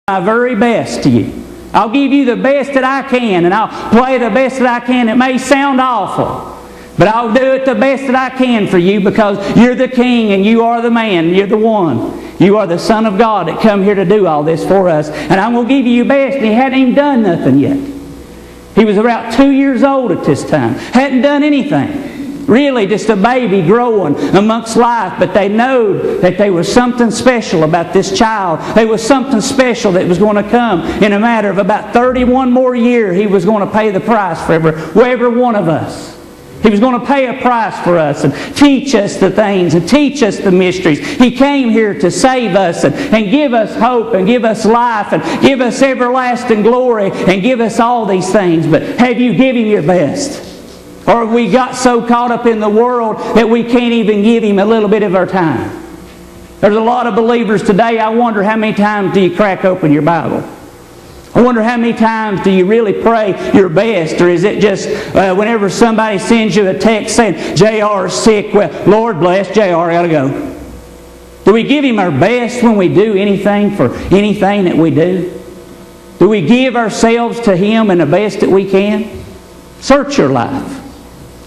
my very best to you. I'll give you the best that I can, and I'll play the best that I can. It may sound awful, but I'll do it the best that I can for you, because you're the king and you are the man. You're the one. You are the Son of God that come here to do all this for us. And I'm going to give you your best. And he hadn't even done nothing yet. He was about 2 years old at this time. Hadn't done anything. Really just a baby growing amongst life. But they know that there was something special about this child. There was something special that was going to come. In a matter of about 31 more years, he was going to pay the price for every one of us. He was going to pay a price for us and teach us the things and teach us the mysteries. He came here to save us and give us hope and give us life and give us everlasting glory and give us all these things. But have you given Him your best? Or have we got so caught up in the world that we can't even give Him a little bit of our time? There's a lot of believers today. I wonder how many times do you crack open your Bible? I wonder how many times do you really pray your best? Or is it just whenever somebody sends you a text saying, J.R. is sick, well, Lord bless J.R., I got to go. Do we give Him our best when we do anything for anything that we do? Do we give ourselves to Him in the best that we can? Search your life.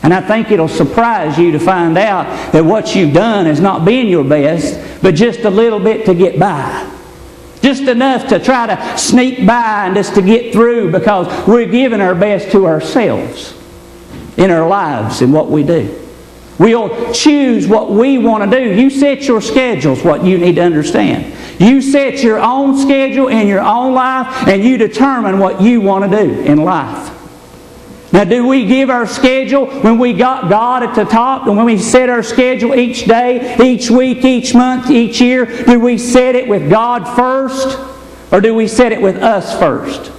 And I think it'll surprise you to find out that what you've done has not been your best, but just a little bit to get by. Just enough to try to sneak by and just to get through, because we're giving our best to ourselves in our lives and what we do. We'll choose what we want to do. You set your schedules, what you need to understand. You set your own schedule in your own life, and you determine what you want to do in life. Now, do we give our schedule when we got God at the top, and when we set our schedule each day, each week, each month, each year, do we set it with God first, or do we set it with us first?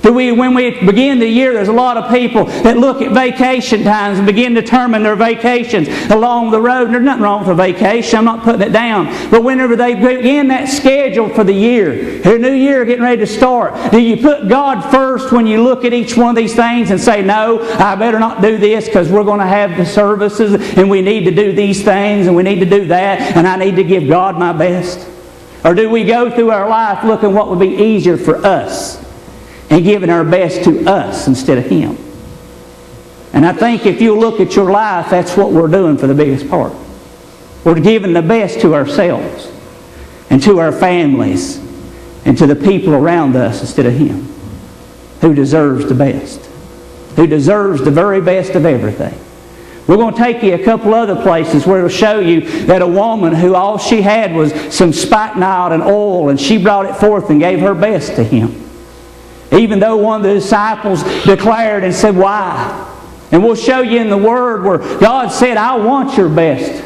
When we begin the year, there's a lot of people that look at vacation times and begin to determine their vacations along the road. And there's nothing wrong with a vacation. I'm not putting it down. But whenever they begin that schedule for the year, their new year getting ready to start, do you put God first when you look at each one of these things and say, no, I better not do this because we're going to have the services and we need to do these things and we need to do that and I need to give God my best? Or do we go through our life looking what would be easier for us and giving our best to us instead of Him? And I think if you look at your life, that's what we're doing for the biggest part. We're giving the best to ourselves and to our families and to the people around us instead of Him, who deserves the best, who deserves the very best of everything. We're going to take you a couple other places where it'll show you that a woman who all she had was some spikenard and oil, and she brought it forth and gave her best to Him. Even though one of the disciples declared and said, why? And we'll show you in the Word where God said, I want your best.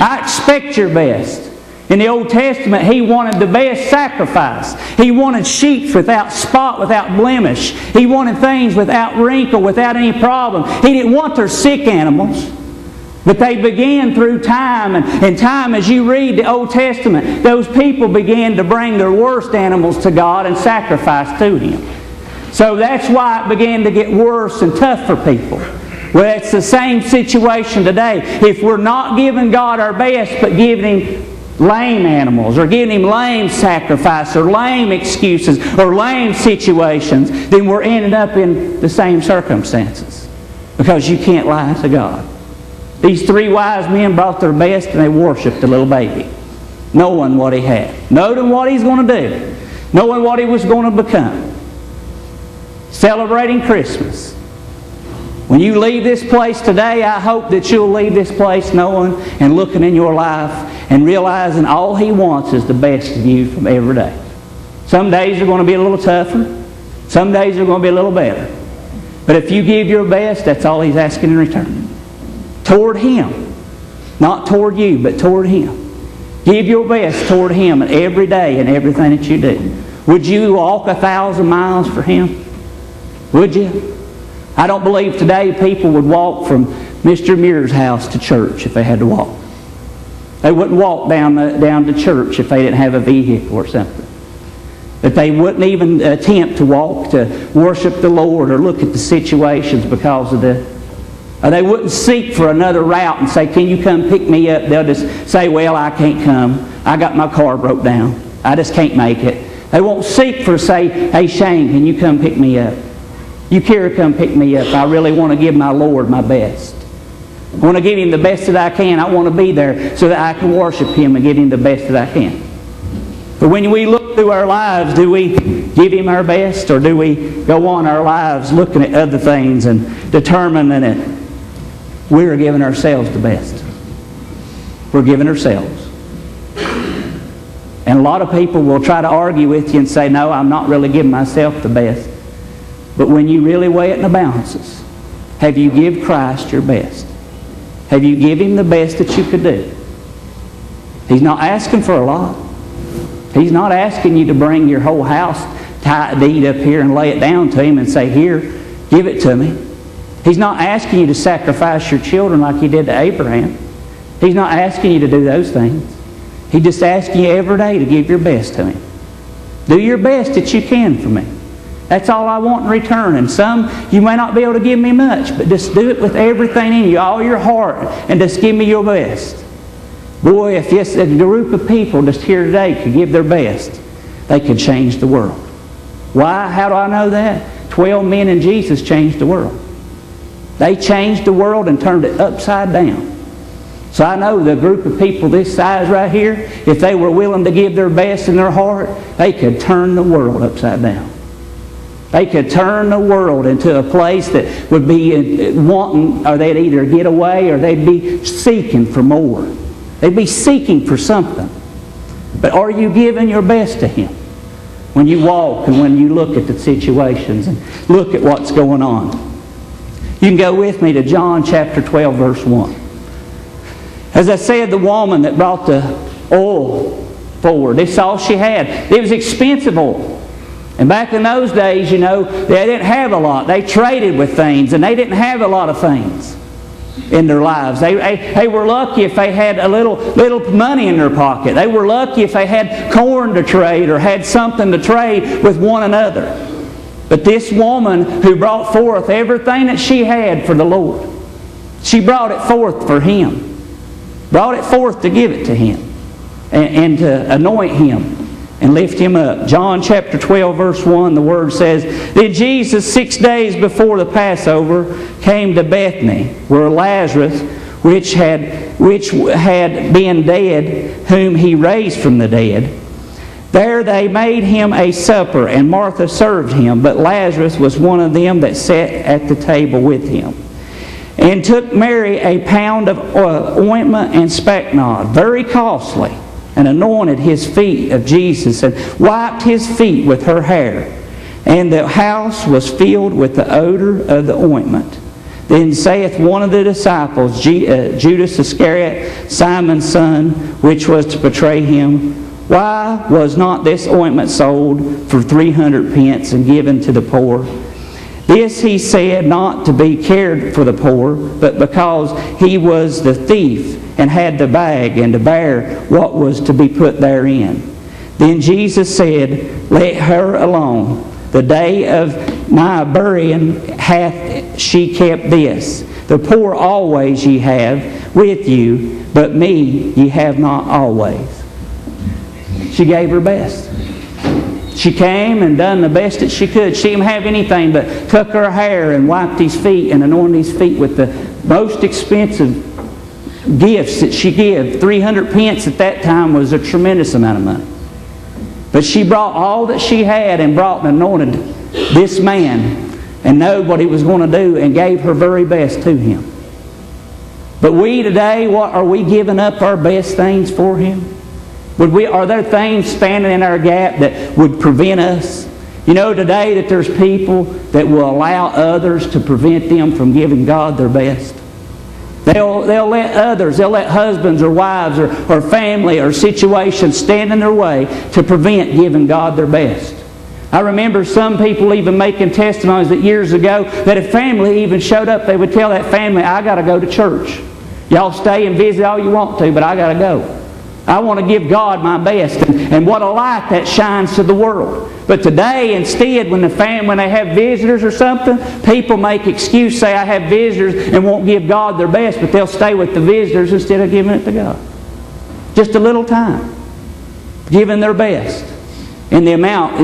I expect your best. In the Old Testament, He wanted the best sacrifice. He wanted sheep without spot, without blemish. He wanted things without wrinkle, without any problem. He didn't want their sick animals. But they began through time, and time, as you read the Old Testament, those people began to bring their worst animals to God and sacrifice to Him. So that's why it began to get worse and tough for people. Well, it's the same situation today. If we're not giving God our best, but giving Him lame animals, or giving Him lame sacrifice, or lame excuses, or lame situations, then we're ending up in the same circumstances. Because you can't lie to God. These three wise men brought their best and they worshipped the little baby, knowing what he had, knowing what he's going to do, knowing what he was going to become. Celebrating Christmas. When you leave this place today, I hope that you'll leave this place knowing and looking in your life and realizing all He wants is the best of you from every day. Some days are going to be a little tougher. Some days are going to be a little better. But if you give your best, that's all He's asking in return. Toward Him. Not toward you, but toward Him. Give your best toward Him every day and everything that you do. Would you walk 1,000 miles for Him? Would you? I don't believe today people would walk from Mr. Muir's house to church if they had to walk. They wouldn't walk down to church if they didn't have a vehicle or something. That they wouldn't even attempt to walk to worship the Lord or look at the situations because of the... They wouldn't seek for another route and say, can you come pick me up? They'll just say, well, I can't come. I got my car broke down. I just can't make it. They won't seek for, say, hey, Shane, can you come pick me up? You care to come pick me up. I really want to give my Lord my best. I want to give Him the best that I can. I want to be there so that I can worship Him and give Him the best that I can. But when we look through our lives, do we give Him our best, or do we go on our lives looking at other things and determining that we're giving ourselves the best? We're giving ourselves. And a lot of people will try to argue with you and say, no, I'm not really giving myself the best. But when you really weigh it in the balances, have you give Christ your best? Have you give Him the best that you could do? He's not asking for a lot. He's not asking you to bring your whole house deed up here and lay it down to Him and say, here, give it to me. He's not asking you to sacrifice your children like He did to Abraham. He's not asking you to do those things. He's just asking you every day to give your best to Him. Do your best that you can for me. That's all I want in return. And some, you may not be able to give me much, but just do it with everything in you, all your heart, and just give me your best. Boy, if yes, a group of people just here today could give their best, they could change the world. Why? How do I know that? 12 men in Jesus changed the world. They changed the world and turned it upside down. So I know the group of people this size right here, if they were willing to give their best in their heart, they could turn the world upside down. They could turn the world into a place that would be wanting, or they'd either get away or they'd be seeking for more. They'd be seeking for something. But are you giving your best to Him? When you walk and when you look at the situations and look at what's going on. You can go with me to John chapter 12, verse 1. As I said, the woman that brought the oil forward, that's all she had. It was expensive oil. And back in those days, you know, they didn't have a lot. They traded with things, and they didn't have a lot of things in their lives. They were lucky if they had a little money in their pocket. They were lucky if they had corn to trade or had something to trade with one another. But this woman who brought forth everything that she had for the Lord, she brought it forth for Him. Brought it forth to give it to Him and to anoint Him and lift Him up. John chapter 12, verse 1, the Word says, Then Jesus, 6 days before the Passover, came to Bethany, where Lazarus, which had been dead, whom He raised from the dead. There they made Him a supper, and Martha served Him, but Lazarus was one of them that sat at the table with Him. And took Mary a pound of ointment and spikenard, very costly, and anointed His feet of Jesus, and wiped His feet with her hair. And the house was filled with the odor of the ointment. Then saith one of the disciples, Judas Iscariot, Simon's son, which was to betray Him, Why was not this ointment sold for 300 pence and given to the poor? This He said not to be cared for the poor, but because He was the thief, and had the bag, and to bear what was to be put therein. Then Jesus said, Let her alone. The day of my burying hath she kept this. The poor always ye have with you, but me ye have not always. She gave her best. She came and done the best that she could. She didn't have anything but took her hair and wiped His feet and anointed His feet with the most expensive gifts that she gave. 300 pence at that time was a tremendous amount of money. But she brought all that she had and brought and anointed this man and knew what He was going to do and gave her very best to Him. But we today, what are we giving up our best things for Him? Are there things standing in our gap that would prevent us? You know today that there's people that will allow others to prevent them from giving God their best. They'll let others, they'll let husbands or wives or family or situations stand in their way to prevent giving God their best. I remember some people even making testimonies that years ago that if family even showed up, they would tell that family, I got to go to church. Y'all stay and visit all you want to, but I got to go. I want to give God my best. And what a light that shines to the world. But today, instead, when they have visitors or something, people make excuse, say, I have visitors, and won't give God their best, but they'll stay with the visitors instead of giving it to God. Just a little time. Giving their best. in the amount.